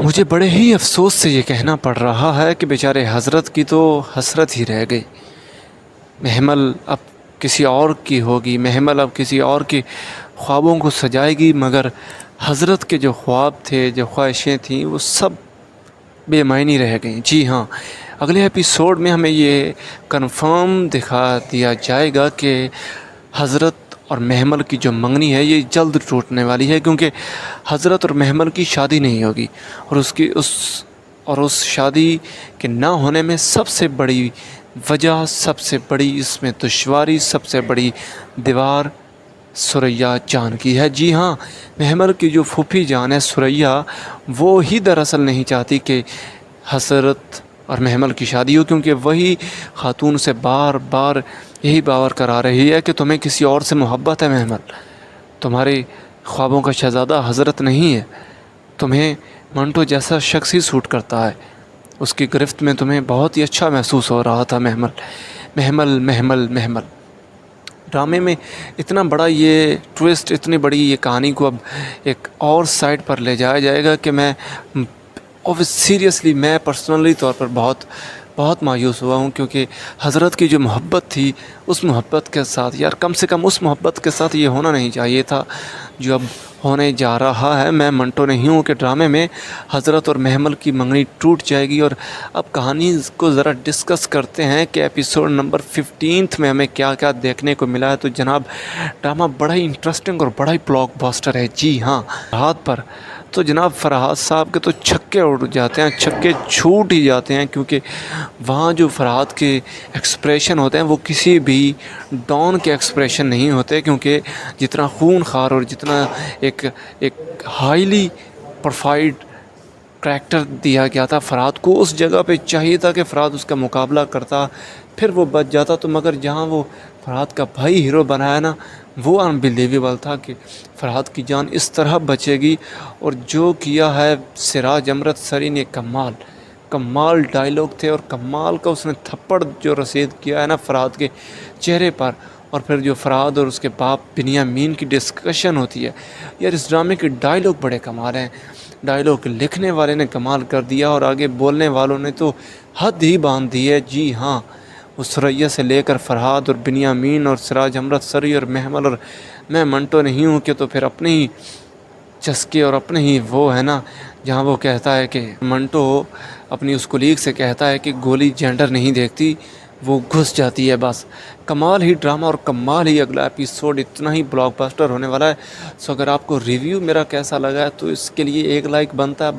مجھے بڑے ہی افسوس سے یہ کہنا پڑ رہا ہے کہ بیچارے حضرت کی تو حسرت ہی رہ گئی۔ محمل اب کسی اور کی ہوگی، محمل اب کسی اور کے خوابوں کو سجائے گی، مگر حضرت کے جو خواب تھے، جو خواہشیں تھیں، وہ سب بے معنی رہ گئیں۔ جی ہاں، اگلے ایپیسوڈ میں ہمیں یہ کنفرم دکھا دیا جائے گا کہ حضرت اور محمل کی جو منگنی ہے یہ جلد ٹوٹنے والی ہے، کیونکہ حضرت اور محمل کی شادی نہیں ہوگی، اور اس شادی کے نہ ہونے میں سب سے بڑی وجہ، سب سے بڑی اس میں دشواری، سب سے بڑی دیوار ثریا جان کی ہے۔ جی ہاں، محمل کی جو پھوپھی جان ہے ثریا، وہ ہی دراصل نہیں چاہتی کہ حضرت اور محمل کی شادی ہو، کیونکہ وہی خاتون سے بار بار یہی باور کرا رہی ہے کہ تمہیں کسی اور سے محبت ہے محمل، تمہارے خوابوں کا شہزادہ حضرت نہیں ہے، تمہیں منٹو جیسا شخص ہی سوٹ کرتا ہے، اس کی گرفت میں تمہیں بہت ہی اچھا محسوس ہو رہا تھا محمل محمل محمل محمل۔ ڈرامے میں اتنا بڑا یہ ٹویسٹ، اتنی بڑی یہ کہانی کو اب ایک اور سائڈ پر لے جایا جائے گا کہ میں سیریسلی میں پرسنلی طور پر بہت مایوس ہوا ہوں، کیونکہ حضرت کی جو محبت تھی، اس محبت کے ساتھ یار کم سے کم اس محبت کے ساتھ یہ ہونا نہیں چاہیے تھا جو اب ہونے جا رہا ہے۔ میں منٹو نہیں ہوں کہ ڈرامے میں حضرت اور محمل کی منگنی ٹوٹ جائے گی۔ اور اب کہانی کو ذرا ڈسکس کرتے ہیں کہ ایپیسوڈ نمبر 15 میں ہمیں کیا کیا دیکھنے کو ملا ہے۔ تو جناب، ڈرامہ بڑا ہی انٹرسٹنگ اور بڑا ہی بلاک باسٹر ہے۔ جی ہاں، فرحاد پر تو جناب فرحاد صاحب کے تو چھکے اڑ جاتے ہیں، چھکے چھوٹ ہی جاتے ہیں، کیونکہ وہاں جو فرحاد کے ایکسپریشن ہوتے ہیں وہ کسی بھی ڈان کے ایکسپریشن نہیں ہوتے، کیونکہ جتنا خون خار اور جتنا ایک ہائیلی پروفائلڈ کریکٹر دیا گیا تھا فرحاد کو، اس جگہ پہ چاہیے تھا کہ فرحاد اس کا مقابلہ کرتا، پھر وہ بچ جاتا۔ تو مگر جہاں وہ فرحاد کا بھائی ہیرو بنایا نا، وہ انبیلیویبل تھا کہ فرحاد کی جان اس طرح بچے گی۔ اور جو کیا ہے سراج امرت سری نے، کمال ڈائلاگ تھے، اور کمال کا اس نے تھپڑ جو رسید کیا ہے نا فرحاد کے چہرے پر، اور پھر جو فرحاد اور اس کے باپ بنیامین کی ڈسکشن ہوتی ہے، یار اس ڈرامے کے ڈائلاگ بڑے کمال ہیں۔ ڈائلاگ لکھنے والے نے کمال کر دیا، اور آگے بولنے والوں نے تو حد ہی باندھ دی ہے۔ جی ہاں، وہ ثریا سے لے کر فرحاد اور بنیامین اور سراج امرت سری اور محمل، اور میں منٹو نہیں ہوں کہ تو پھر اپنے ہی چسکے اور اپنے ہی وہ ہے نا، جہاں وہ کہتا ہے کہ منٹو اپنی اس کولیگ سے کہتا ہے کہ گولی جینڈر نہیں دیکھتی، وہ گھس جاتی ہے بس۔ کمال ہی ڈرامہ اور کمال ہی اگلا ایپیسوڈ، اتنا ہی بلاک باسٹر ہونے والا ہے۔ سو اگر آپ کو ریویو میرا کیسا لگا ہے تو اس کے لیے ایک لائک بنتا ہے۔